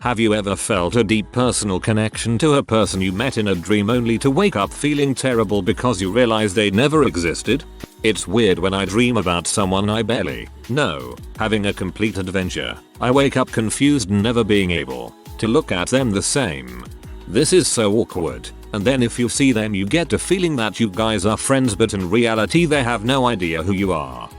Have you ever felt a deep personal connection to a person you met in a dream only to wake up feeling terrible because you realize they never existed? It's weird when I dream about someone I barely know, having a complete adventure. I wake up confused, never being able to look at them the same. This is so awkward. And then if you see them you get the feeling that you guys are friends, but in reality they have no idea who you are.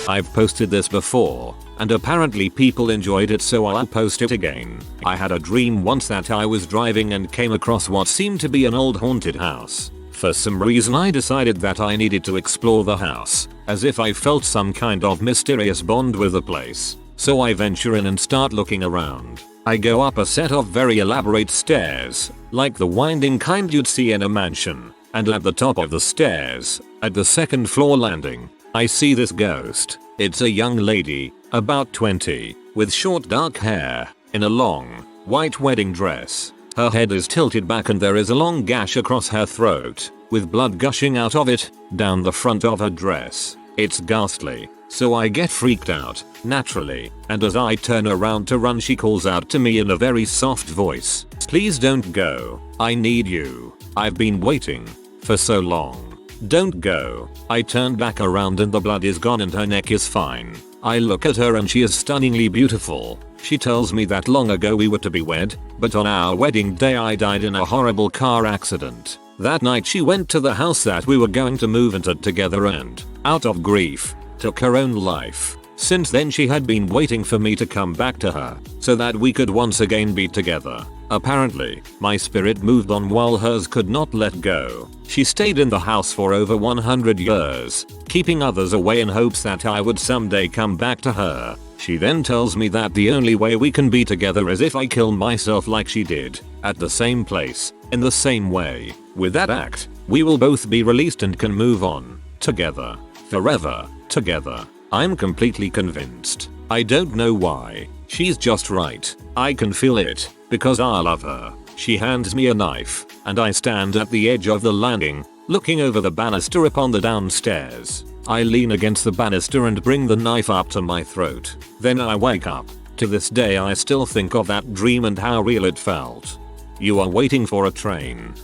I've posted this before, and apparently people enjoyed it, so I'll post it again. I had a dream once that I was driving and came across what seemed to be an old haunted house. For some reason I decided that I needed to explore the house, as if I felt some kind of mysterious bond with the place. So I venture in and start looking around. I go up a set of very elaborate stairs, like the winding kind you'd see in a mansion, and at the top of the stairs, at the second floor landing, I see this ghost. It's a young lady, about 20, with short dark hair, in a long, white wedding dress. Her head is tilted back and there is a long gash across her throat, with blood gushing out of it, down the front of her dress. It's ghastly, so I get freaked out, naturally, and as I turn around to run she calls out to me in a very soft voice, "Please don't go, I need you. I've been waiting for so long. Don't go." I turn back around and the blood is gone and her neck is fine. I look at her and she is stunningly beautiful. She tells me that long ago we were to be wed, but on our wedding day I died in a horrible car accident. That night she went to the house that we were going to move into together and, out of grief, took her own life. Since then she had been waiting for me to come back to her, so that we could once again be together. Apparently, my spirit moved on while hers could not let go. She stayed in the house for over 100 years, keeping others away in hopes that I would someday come back to her. She then tells me that the only way we can be together is if I kill myself like she did, at the same place, in the same way. With that act, we will both be released and can move on, together, forever, together. I'm completely convinced. I don't know why. She's just right. I can feel it, because I love her. She hands me a knife, and I stand at the edge of the landing, looking over the banister upon the downstairs. I lean against the banister and bring the knife up to my throat. Then I wake up. To this day I still think of that dream and how real it felt. You are waiting for a train.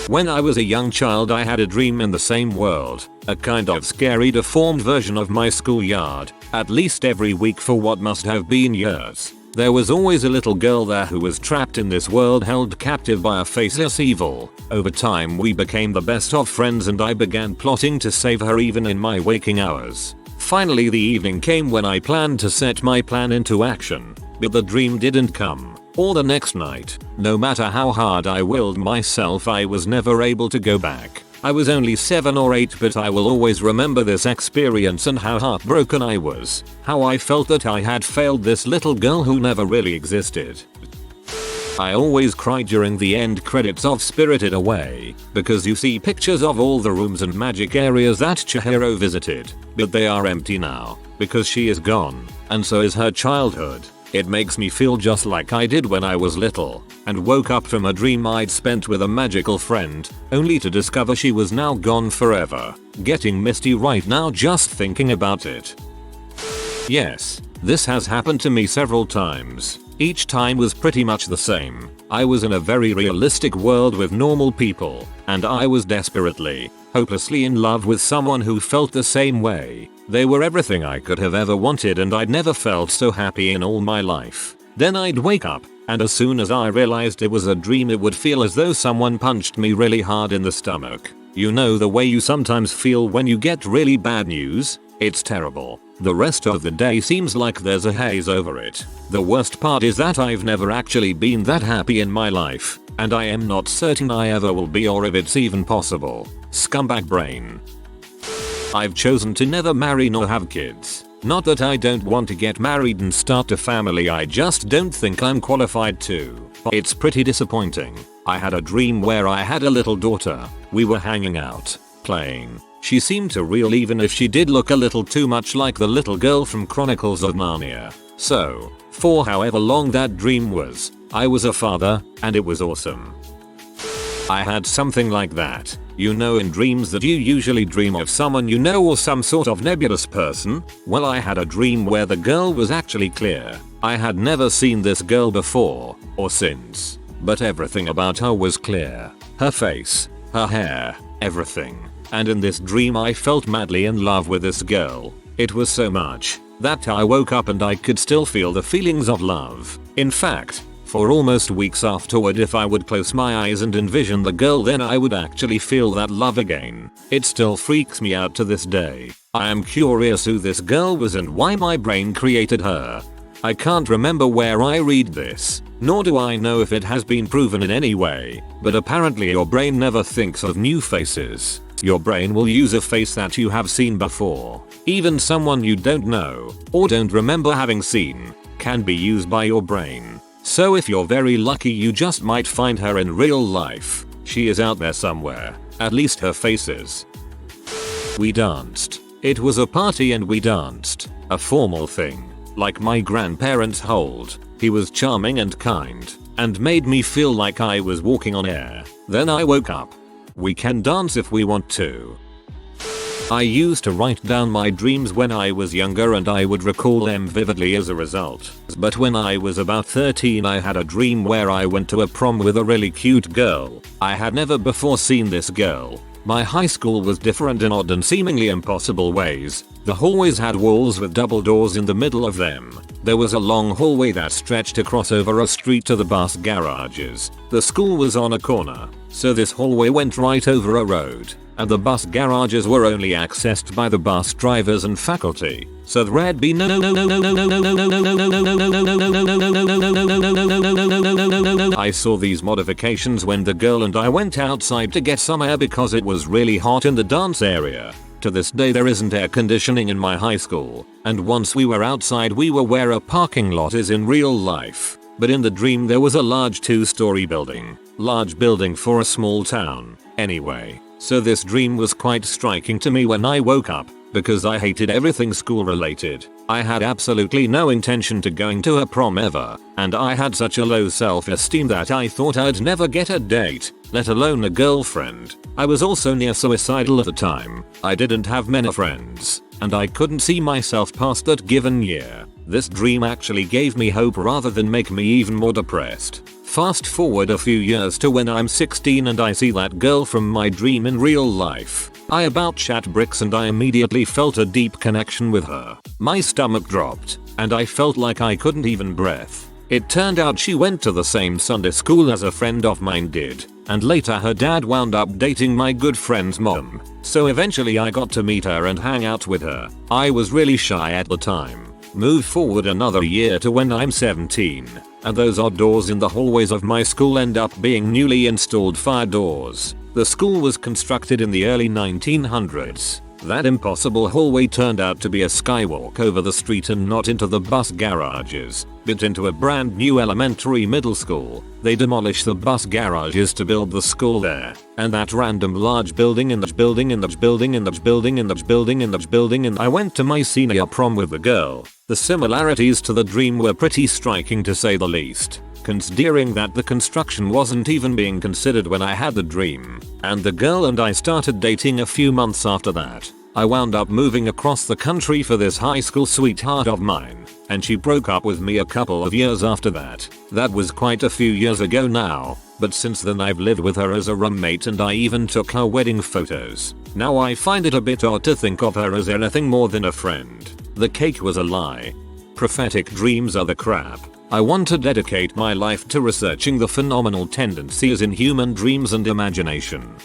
When I was a young child I had a dream in the same world, a kind of scary deformed version of my schoolyard, at least every week for what must have been years. There was always a little girl there who was trapped in this world, held captive by a faceless evil. Over time we became the best of friends and I began plotting to save her even in my waking hours. Finally the evening came when I planned to set my plan into action, but the dream didn't come. Or the next night. No matter how hard I willed myself I was never able to go back. I was only 7 or 8 but I will always remember this experience and how heartbroken I was. How I felt that I had failed this little girl who never really existed. I always cry during the end credits of Spirited Away, because you see pictures of all the rooms and magic areas that Chihiro visited, but they are empty now, because she is gone, and so is her childhood. It makes me feel just like I did when I was little, and woke up from a dream I'd spent with a magical friend, only to discover she was now gone forever. Getting misty right now just thinking about it. Yes, this has happened to me several times. Each time was pretty much the same. I was in a very realistic world with normal people, and I was desperately, hopelessly in love with someone who felt the same way. They were everything I could have ever wanted and I'd never felt so happy in all my life. Then I'd wake up, and as soon as I realized it was a dream it would feel as though someone punched me really hard in the stomach. You know the way you sometimes feel when you get really bad news? It's terrible. The rest of the day seems like there's a haze over it. The worst part is that I've never actually been that happy in my life, and I am not certain I ever will be or if it's even possible. Scumbag brain. I've chosen to never marry nor have kids. Not that I don't want to get married and start a family, I just don't think I'm qualified to. It's pretty disappointing. I had a dream where I had a little daughter. We were hanging out, playing. She seemed too real even if she did look a little too much like the little girl from Chronicles of Narnia. So, for however long that dream was, I was a father, and it was awesome. I had something like that. You know in dreams that you usually dream of someone you know or some sort of nebulous person? Well, I had a dream where the girl was actually clear. I had never seen this girl before or since, but everything about her was clear. Her face, her hair, everything. And in this dream I felt madly in love with this girl. It was so much that I woke up and I could still feel the feelings of love. In fact, for almost weeks afterward, if I would close my eyes and envision the girl, then I would actually feel that love again. It still freaks me out to this day. I am curious who this girl was and why my brain created her. I can't remember where I read this, nor do I know if it has been proven in any way, but apparently your brain never thinks of new faces. Your brain will use a face that you have seen before. Even someone you don't know or don't remember having seen can be used by your brain. So if you're very lucky, you just might find her in real life. She is out there somewhere. At least her face is. We danced. It was a party and we danced. A formal thing, like my grandparents hold. He was charming and kind, and made me feel like I was walking on air. Then I woke up. We can dance if we want to. I used to write down my dreams when I was younger and I would recall them vividly as a result. But when I was about 13, I had a dream where I went to a prom with a really cute girl. I had never before seen this girl. My high school was different in odd and seemingly impossible ways. The hallways had walls with double doors in the middle of them. There was a long hallway that stretched across over a street to the bus garages. The school was on a corner, so this hallway went right over a road, and the bus garages were only accessed by the bus drivers and faculty. So there'd be I saw these modifications when the girl and I went outside to get some air because it was really hot in the dance area. To this day there isn't air conditioning in my high school, and once we were outside we were where a parking lot is in real life. But in the dream there was a large 2-story building. Large building for a small town. Anyway, so this dream was quite striking to me when I woke up, because I hated everything school related. I had absolutely no intention to going to a prom ever, and I had such a low self-esteem that I thought I'd never get a date, let alone a girlfriend. I was also near suicidal at the time. I didn't have many friends, and I couldn't see myself past that given year. This dream actually gave me hope rather than make me even more depressed. Fast forward a few years to when I'm 16 and I see that girl from my dream in real life. I about shat bricks and I immediately felt a deep connection with her. My stomach dropped, and I felt like I couldn't even breathe. It turned out she went to the same Sunday school as a friend of mine did, and later her dad wound up dating my good friend's mom. So eventually I got to meet her and hang out with her. I was really shy at the time. Move forward another year to when I'm 17, and those odd doors in the hallways of my school end up being newly installed fire doors. The school was constructed in the early 1900s. That impossible hallway turned out to be a skywalk over the street and not into the bus garages, but into a brand new elementary middle school. They demolished the bus garages to build the school there, and that random large building in the building in the building in the building in the building in the building, and I went to my senior prom with the girl. The similarities to the dream were pretty striking to say the least, considering that the construction wasn't even being considered when I had the dream, and the girl and I started dating a few months after that. I wound up moving across the country for this high school sweetheart of mine, and she broke up with me a couple of years after that. That was quite a few years ago now, but since then I've lived with her as a roommate and I even took her wedding photos. Now I find it a bit odd to think of her as anything more than a friend. The cake was a lie. Prophetic dreams are the crap. I want to dedicate my life to researching the phenomenal tendencies in human dreams and imagination.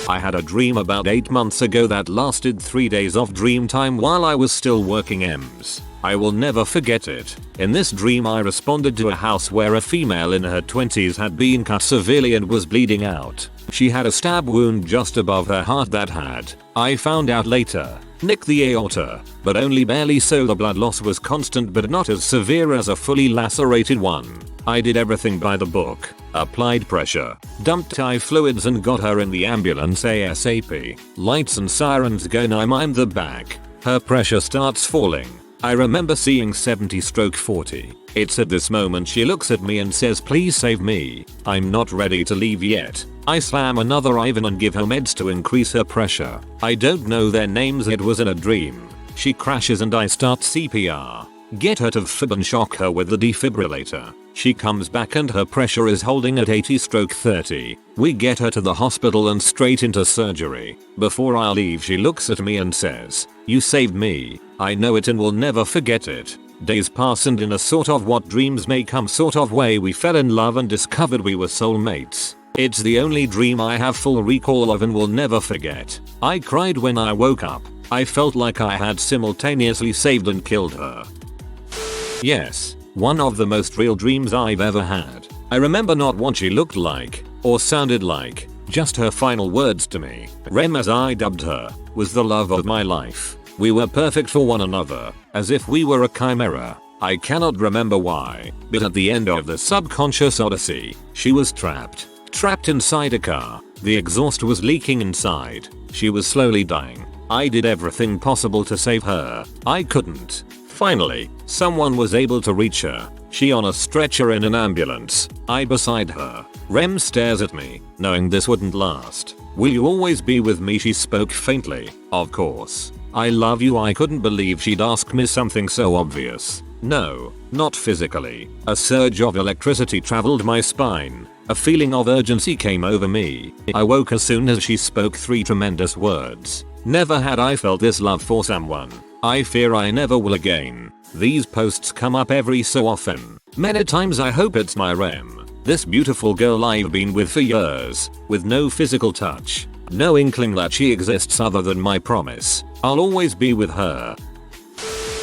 I had a dream about 8 months ago that lasted 3 days of dream time while I was still working EMS. I will never forget it. In this dream I responded to a house where a female in her 20s had been cut severely and was bleeding out. She had a stab wound just above her heart that had, I found out later, nicked the aorta, but only barely, so the blood loss was constant but not as severe as a fully lacerated one. I did everything by the book, applied pressure, dumped IV fluids and got her in the ambulance ASAP. Lights and sirens go and I'm in the back. Her pressure starts falling. I remember seeing 70/40. It's at this moment she looks at me and says, "Please save me. I'm not ready to leave yet." I slam another Ivan and give her meds to increase her pressure. I don't know their names, it was in a dream. She crashes and I start CPR. Get her to fib and shock her with the defibrillator. She comes back and her pressure is holding at 80/30. We get her to the hospital and straight into surgery. Before I leave she looks at me and says, "You saved me. I know it and will never forget it." Days pass and in a sort of what dreams may come sort of way we fell in love and discovered we were soulmates. It's the only dream I have full recall of and will never forget. I cried when I woke up. I felt like I had simultaneously saved and killed her. Yes, one of the most real dreams I've ever had. I remember not what she looked like or sounded like, just her final words to me. Rem, as I dubbed her, was the love of my life. We were perfect for one another, as if we were a chimera. I cannot remember why, but at the end of the subconscious odyssey, she was trapped inside a car. The exhaust was leaking inside. She was slowly dying. I did everything possible to save her. I couldn't. Finally, someone was able to reach her. She on a stretcher in an ambulance. I beside her. Rem stares at me, knowing this wouldn't last. "Will you always be with me?" she spoke faintly. Of course. "I love you." I couldn't believe she'd ask me something so obvious. No, not physically. A surge of electricity traveled my spine. A feeling of urgency came over me. I woke as soon as she spoke 3 tremendous words. Never had I felt this love for someone. I fear I never will again. These posts come up every so often. Many times I hope it's my Rem. This beautiful girl I've been with for years, with no physical touch. No inkling that she exists other than my promise. I'll always be with her.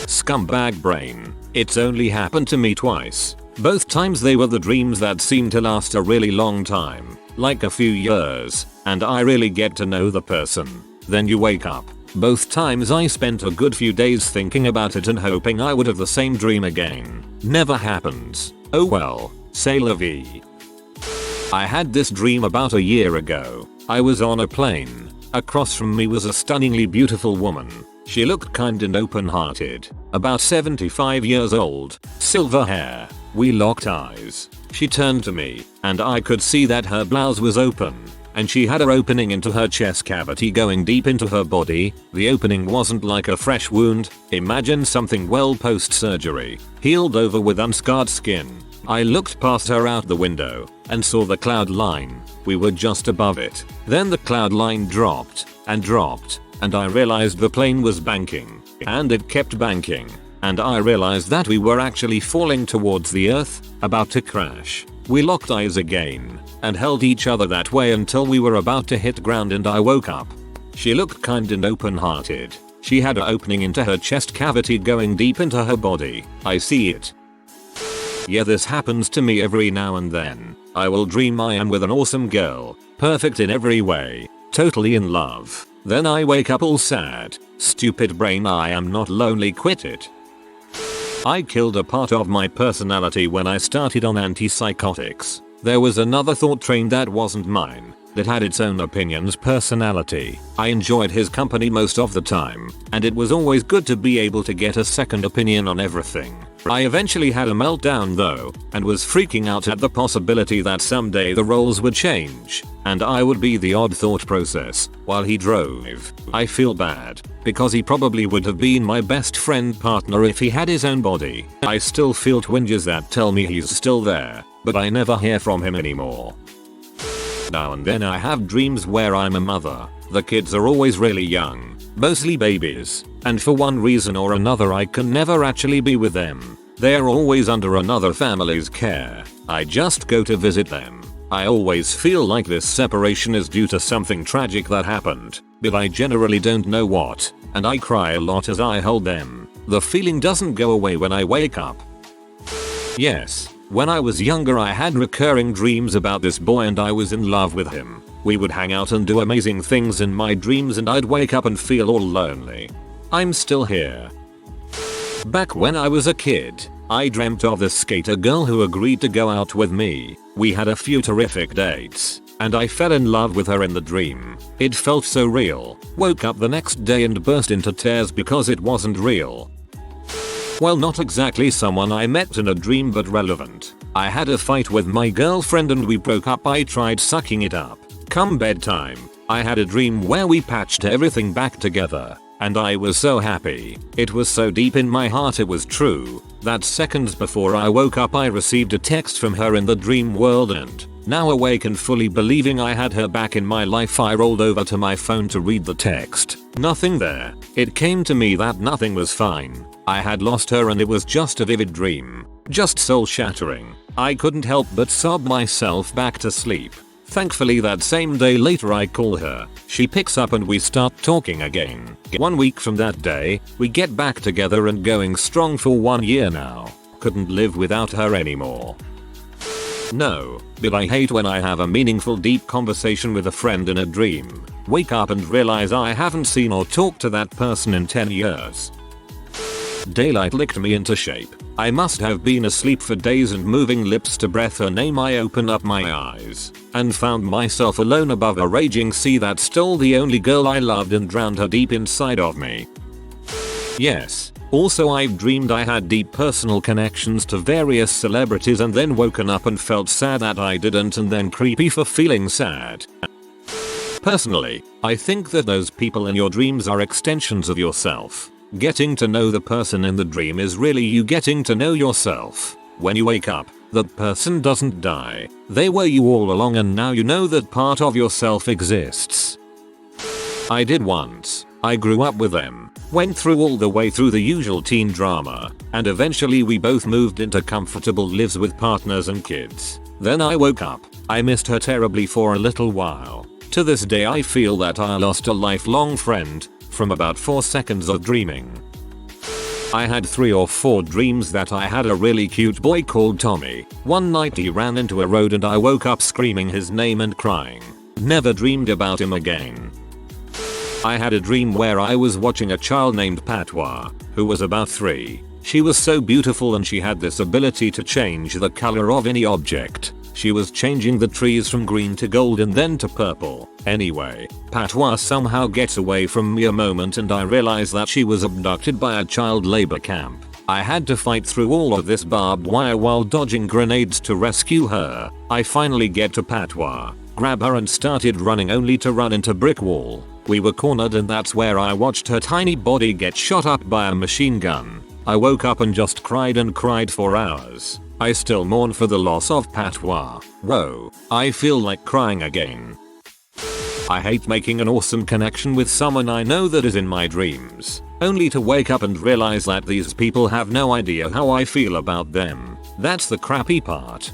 Scumbag brain. It's only happened to me twice. Both times they were the dreams that seem to last a really long time, like a few years, and I really get to know the person. Then you wake up. Both times I spent a good few days thinking about it and hoping I would have the same dream again. Never happens. Oh well, c'est la vie. I had this dream about a year ago. I was on a plane. Across from me was a stunningly beautiful woman. She looked kind and open-hearted. About 75 years old. Silver hair. We locked eyes. She turned to me, and I could see that her blouse was open. And she had an opening into her chest cavity going deep into her body. The opening wasn't like a fresh wound. Imagine something well post-surgery. Healed over with unscarred skin. I looked past her out the window and saw the cloud line. We were just above it. Then the cloud line dropped and dropped, and I realized the plane was banking. And it kept banking. And I realized that we were actually falling towards the earth, about to crash. We locked eyes again and held each other that way until we were about to hit ground and I woke up. She looked kind and open-hearted. She had an opening into her chest cavity going deep into her body. I see it. Yeah, this happens to me every now and then. I will dream I am with an awesome girl, perfect in every way, totally in love. Then I wake up all sad. Stupid brain, I am not lonely, quit it. I killed a part of my personality when I started on antipsychotics. There was another thought train that wasn't mine, that had its own opinions, personality. I enjoyed his company most of the time, and it was always good to be able to get a second opinion on everything. I eventually had a meltdown though, and was freaking out at the possibility that someday the roles would change, and I would be the odd thought process while he drove. I feel bad, because he probably would have been my best friend partner if he had his own body. I still feel twinges that tell me he's still there, but I never hear from him anymore. Now and then I have dreams where I'm a mother. The kids are always really young, mostly babies, and for one reason or another I can never actually be with them. They're always under another family's care. I just go to visit them. I always feel like this separation is due to something tragic that happened, but I generally don't know what, and I cry a lot as I hold them. The feeling doesn't go away when I wake up. Yes. When I was younger I had recurring dreams about this boy and I was in love with him. We would hang out and do amazing things in my dreams and I'd wake up and feel all lonely. I'm still here. Back when I was a kid, I dreamt of this skater girl who agreed to go out with me. We had a few terrific dates, and I fell in love with her in the dream. It felt so real. Woke up the next day and burst into tears because it wasn't real. Well, not exactly someone I met in a dream, but relevant. I had a fight with my girlfriend and we broke up. I tried sucking it up, Come bedtime, I had a dream where we patched everything back together. And I was so happy. It was so deep in my heart it was true, that seconds before I woke up I received a text from her in the dream world, and now awake and fully believing I had her back in my life, I rolled over to my phone to read the text. Nothing there. It came to me that nothing was fine. I had lost her and it was just a vivid dream. Just soul shattering. I couldn't help but sob myself back to sleep. Thankfully that same day later I call her, she picks up and we start talking again. 1 week from that day, we get back together and going strong for 1 year now. Couldn't live without her anymore. No, but I hate when I have a meaningful deep conversation with a friend in a dream, wake up and realize I haven't seen or talked to that person in 10 years. Daylight licked me into shape. I must have been asleep for days and moving lips to breath her name. I opened up my eyes and found myself alone above a raging sea that stole the only girl I loved and drowned her deep inside of me. Yes, also I've dreamed I had deep personal connections to various celebrities and then woken up and felt sad that I didn't, and then creepy for feeling sad. Personally, I think that those people in your dreams are extensions of yourself. Getting to know the person in the dream is really you getting to know yourself. When you wake up, that person doesn't die. They were you all along and now you know that part of yourself exists. I did once. I grew up with them, went through all the way through the usual teen drama, and eventually we both moved into comfortable lives with partners and kids. Then I woke up. I missed her terribly for a little while. To this day I feel that I lost a lifelong friend from about 4 seconds of dreaming. I had 3 or 4 dreams that I had a really cute boy called Tommy. One night he ran into a road and I woke up screaming his name and crying. Never dreamed about him again. I had a dream where I was watching a child named Patois, who was about 3. She was so beautiful and she had this ability to change the color of any object. She was changing the trees from green to gold and then to purple. Anyway, Patois somehow gets away from me a moment and I realize that she was abducted by a child labor camp. I had to fight through all of this barbed wire while dodging grenades to rescue her. I finally get to Patois, grab her and started running only to run into brick wall. We were cornered and that's where I watched her tiny body get shot up by a machine gun. I woke up and just cried and cried for hours. I still mourn for the loss of Patois. Whoa, I feel like crying again. I hate making an awesome connection with someone I know that is in my dreams, only to wake up and realize that these people have no idea how I feel about them. That's the crappy part.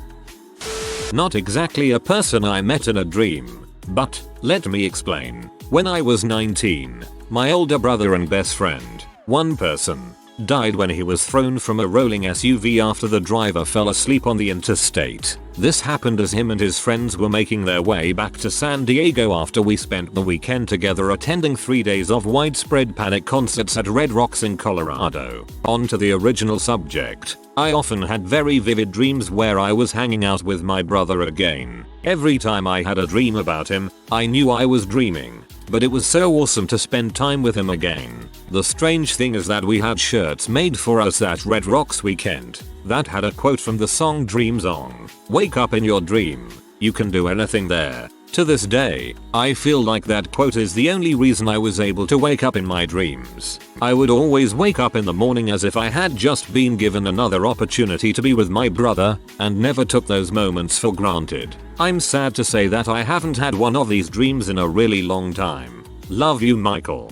Not exactly a person I met in a dream, but let me explain. When I was 19, my older brother and best friend, one person, died when he was thrown from a rolling SUV after the driver fell asleep on the interstate. This happened as him and his friends were making their way back to San Diego after we spent the weekend together attending 3 days of widespread panic concerts at Red Rocks in Colorado. On to the original subject. I often had very vivid dreams where I was hanging out with my brother again. Every time I had a dream about him, I knew I was dreaming. But it was so awesome to spend time with him again. The strange thing is that we had shirts made for us that Red Rocks weekend that had a quote from the song Dreams On. Wake up in your dream. You can do anything there. To this day, I feel like that quote is the only reason I was able to wake up in my dreams. I would always wake up in the morning as if I had just been given another opportunity to be with my brother, and never took those moments for granted. I'm sad to say that I haven't had one of these dreams in a really long time. Love you, Michael.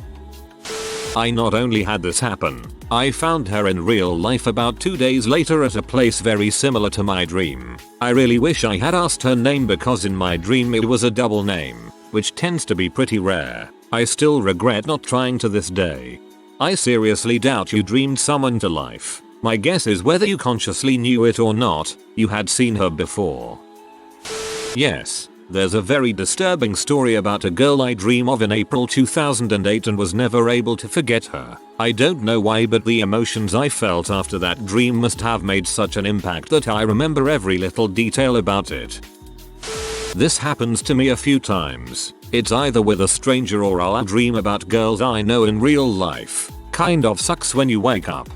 I not only had this happen, I found her in real life about 2 days later at a place very similar to my dream. I really wish I had asked her name because in my dream it was a double name, which tends to be pretty rare. I still regret not trying to this day. I seriously doubt you dreamed someone to life. My guess is whether you consciously knew it or not, you had seen her before. Yes. There's a very disturbing story about a girl I dream of in April 2008 and was never able to forget her. I don't know why, but the emotions I felt after that dream must have made such an impact that I remember every little detail about it. This happens to me a few times. It's either with a stranger or I'll dream about girls I know in real life. Kind of sucks when you wake up.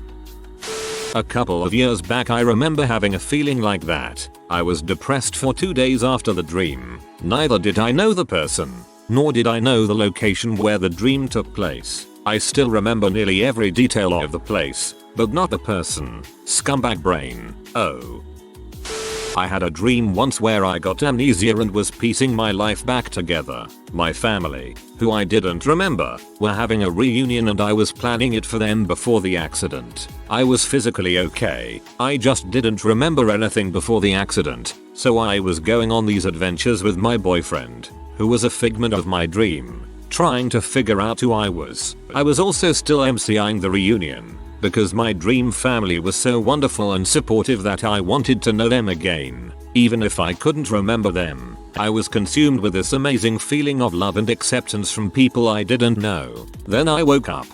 A couple of years back I remember having a feeling like that. I was depressed for 2 days after the dream. Neither did I know the person, nor did I know the location where the dream took place. I still remember nearly every detail of the place, but not the person. Scumbag brain. Oh. I had a dream once where I got amnesia and was piecing my life back together. My family, who I didn't remember, were having a reunion and I was planning it for them before the accident. I was physically okay, I just didn't remember anything before the accident, so I was going on these adventures with my boyfriend, who was a figment of my dream, trying to figure out who I was. I was also still emceeing the reunion, because my dream family was so wonderful and supportive that I wanted to know them again. Even if I couldn't remember them, I was consumed with this amazing feeling of love and acceptance from people I didn't know. Then I woke up.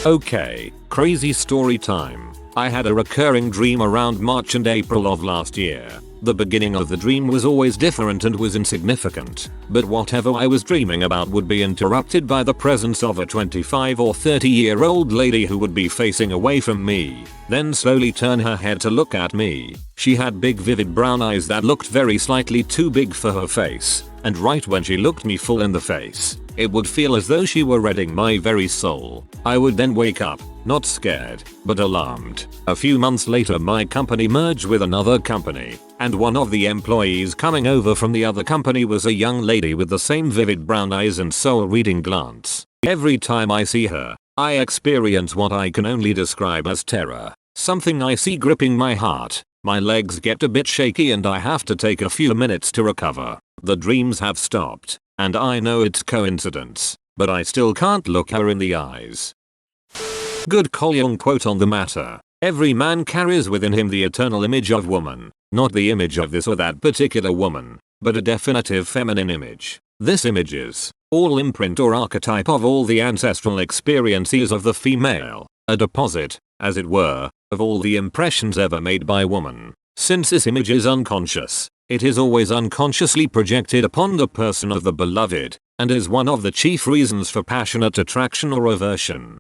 Okay, crazy story time. I had a recurring dream around March and April of last year. The beginning of the dream was always different and was insignificant, but whatever I was dreaming about would be interrupted by the presence of a 25 or 30-year-old lady who would be facing away from me, then slowly turn her head to look at me. She had big vivid brown eyes that looked very slightly too big for her face, and right when she looked me full in the face, it would feel as though she were reading my very soul. I would then wake up, not scared, but alarmed. A few months later my company merged with another company, and one of the employees coming over from the other company was a young lady with the same vivid brown eyes and soul-reading glance. Every time I see her, I experience what I can only describe as terror. Something icy gripping my heart. My legs get a bit shaky and I have to take a few minutes to recover. The dreams have stopped, and I know it's coincidence, but I still can't look her in the eyes. Good Kolyong quote on the matter. Every man carries within him the eternal image of woman, not the image of this or that particular woman, but a definitive feminine image. This image is all imprint or archetype of all the ancestral experiences of the female, a deposit, as it were, of all the impressions ever made by woman. Since this image is unconscious, it is always unconsciously projected upon the person of the beloved, and is one of the chief reasons for passionate attraction or aversion.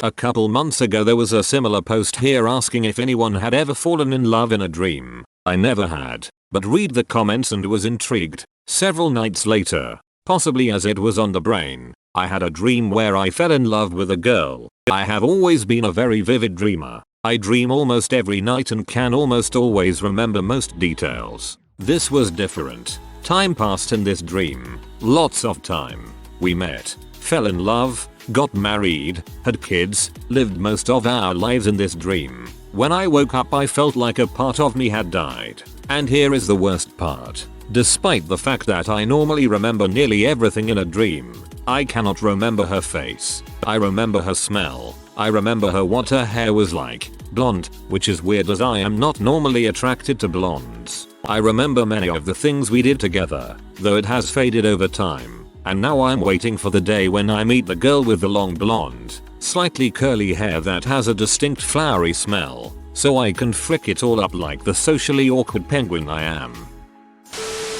A couple months ago there was a similar post here asking if anyone had ever fallen in love in a dream. I never had, but read the comments and was intrigued. Several nights later, possibly as it was on the brain, I had a dream where I fell in love with a girl. I have always been a very vivid dreamer. I dream almost every night and can almost always remember most details. This was different. Time passed in this dream. Lots of time. We met, fell in love, got married, had kids, lived most of our lives in this dream. When I woke up I felt like a part of me had died. And here is the worst part. Despite the fact that I normally remember nearly everything in a dream, I cannot remember her face. I remember her smell. I remember what her hair was like. Blonde, which is weird as I am not normally attracted to blondes. I remember many of the things we did together, though it has faded over time. And now I'm waiting for the day when I meet the girl with the long blonde, slightly curly hair that has a distinct flowery smell, so I can frick it all up like the socially awkward penguin I am.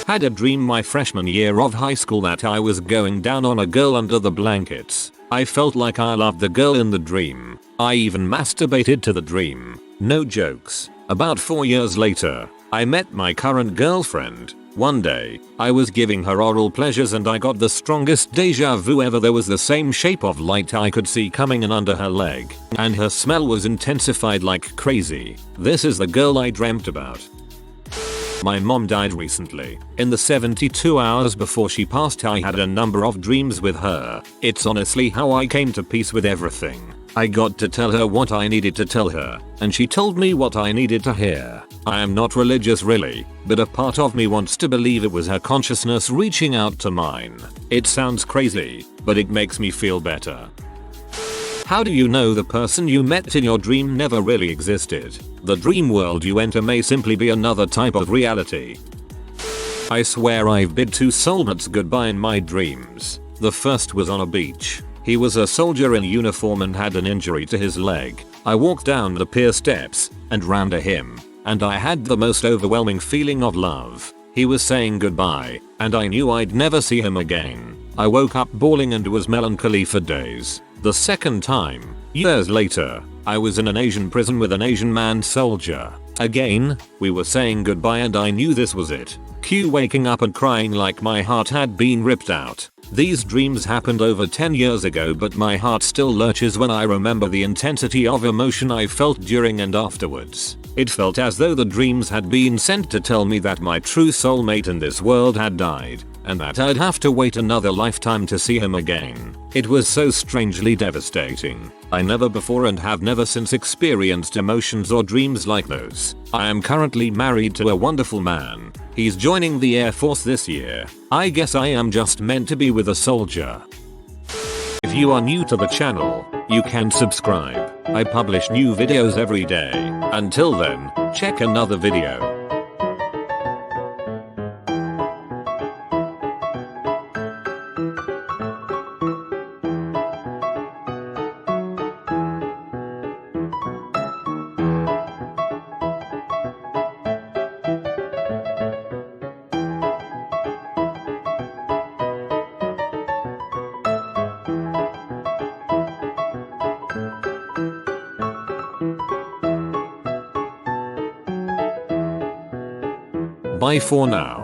Had a dream my freshman year of high school that I was going down on a girl under the blankets. I felt like I loved the girl in the dream. I even masturbated to the dream. No jokes. About 4 years later, I met my current girlfriend. One day, I was giving her oral pleasures and I got the strongest deja vu ever. There was the same shape of light I could see coming in under her leg, and her smell was intensified like crazy. This is the girl I dreamt about. My mom died recently. In the 72 hours before she passed I had a number of dreams with her. It's honestly how I came to peace with everything. I got to tell her what I needed to tell her, and she told me what I needed to hear. I am not religious really, but a part of me wants to believe it was her consciousness reaching out to mine. It sounds crazy, but it makes me feel better. How do you know the person you met in your dream never really existed? The dream world you enter may simply be another type of reality. I swear I've bid 2 soulmates goodbye in my dreams. The first was on a beach. He was a soldier in uniform and had an injury to his leg. I walked down the pier steps and ran to him, and I had the most overwhelming feeling of love. He was saying goodbye, and I knew I'd never see him again. I woke up bawling and was melancholy for days. The second time, Years later, I was in an Asian prison with an Asian man soldier. Again, we were saying goodbye and I knew this was it. Q waking up and crying like my heart had been ripped out. These dreams happened over 10 years ago, but my heart still lurches when I remember the intensity of emotion I felt during and afterwards. It felt as though the dreams had been sent to tell me that my true soulmate in this world had died, and that I'd have to wait another lifetime to see him again. It was so strangely devastating. I never before and have never since experienced emotions or dreams like those. I am currently married to a wonderful man. He's joining the Air Force this year. I guess I am just meant to be with a soldier. If you are new to the channel, you can subscribe. I publish new videos every day. Until then, check another video. Bye for now.